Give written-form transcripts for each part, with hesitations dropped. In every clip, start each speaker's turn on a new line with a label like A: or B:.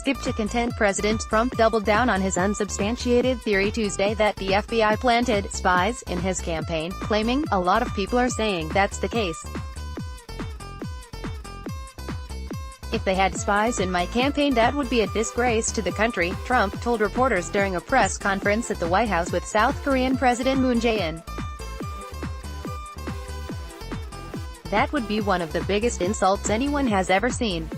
A: skip to content. President Trump doubled down on his unsubstantiated theory Tuesday that the FBI planted spies in his campaign, claiming, "A lot of people are saying that's the case. If they had spies in my campaign, that would be a disgrace to the country," Trump told reporters during a press conference at the White House with South Korean President Moon Jae-in. "That would be one of the biggest insults anyone has ever seen."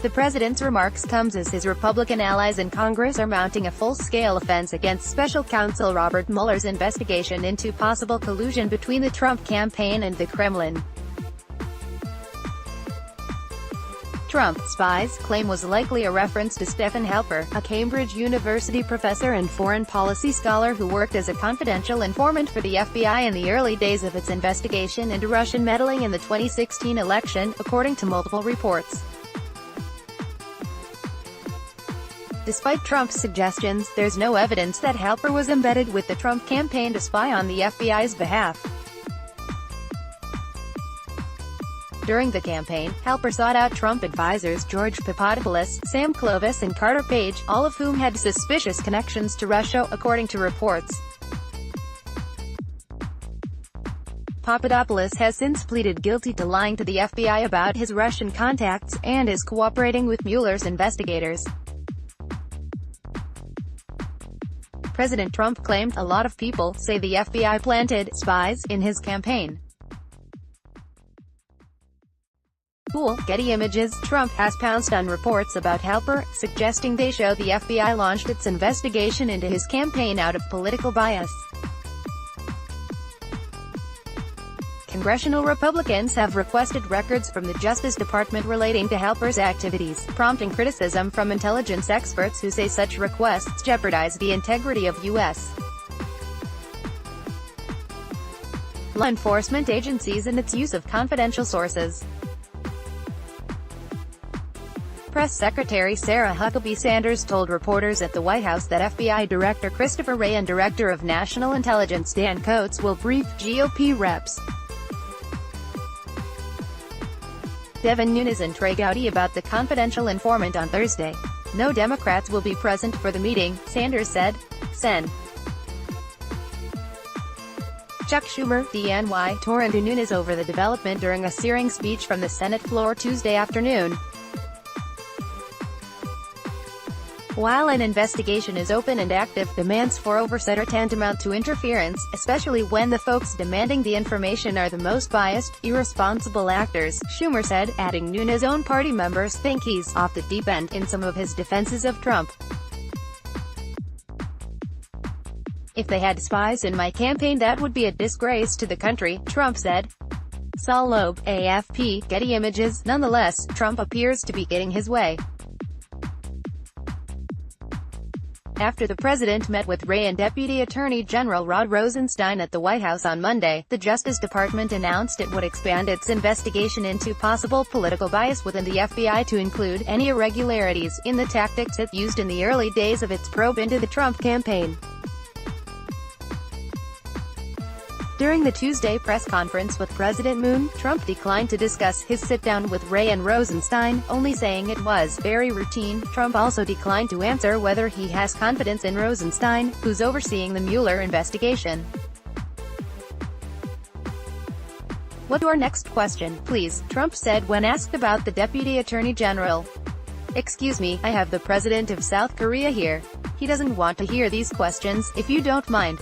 A: The president's remarks comes as his Republican allies in Congress are mounting a full-scale offense against special counsel Robert Mueller's investigation into possible collusion between the Trump campaign and the Kremlin. Trump spies claim was likely a reference to Stephen Halper, a Cambridge University professor and foreign policy scholar who worked as a confidential informant for the FBI in the early days of its investigation into Russian meddling in the 2016 election, according to multiple reports. Despite Trump's suggestions, there's no evidence that Halper was embedded with the Trump campaign to spy on the FBI's behalf. During the campaign, Halper sought out Trump advisors George Papadopoulos, Sam Clovis and Carter Page, all of whom had suspicious connections to Russia, according to reports. Papadopoulos has since pleaded guilty to lying to the FBI about his Russian contacts, and is cooperating with Mueller's investigators. President Trump claimed, "A lot of people say the FBI planted spies in his campaign." Getty Images. Trump has pounced on reports about Halper, suggesting they show the FBI launched its investigation into his campaign out of political bias. Congressional Republicans have requested records from the Justice Department relating to Halper's activities, prompting criticism from intelligence experts who say such requests jeopardize the integrity of U.S. law enforcement agencies and its use of confidential sources. Press Secretary Sarah Huckabee Sanders told reporters at the White House that FBI Director Christopher Wray and Director of National Intelligence Dan Coats will brief GOP reps Devin Nunes and Trey Gowdy about the confidential informant on Thursday. No Democrats will be present for the meeting, Sanders said. Sen. Chuck Schumer, DNY, tore into Nunes over the development during a searing speech from the Senate floor Tuesday afternoon. While an investigation is open and active, demands for oversight are tantamount to interference, especially when the folks demanding the information are the most biased, irresponsible actors, Schumer said, adding Nunes' own party members think he's off the deep end in some of his defenses of Trump. "If they had spies in my campaign, that would be a disgrace to the country," Trump said. Saul Loeb, AFP, Getty Images. Nonetheless, Trump appears to be getting his way. After the president met with Wray and Deputy Attorney General Rod Rosenstein at the White House on Monday, the Justice Department announced it would expand its investigation into possible political bias within the FBI to include any irregularities in the tactics it used in the early days of its probe into the Trump campaign. During the Tuesday press conference with President Moon, Trump declined to discuss his sit-down with Wray and Rosenstein, only saying it was very routine. Trump also declined to answer whether he has confidence in Rosenstein, who's overseeing the Mueller investigation. "What's your next question, please?" Trump said when asked about the Deputy Attorney General. "Excuse me, I have the President of South Korea here. He doesn't want to hear these questions, if you don't mind."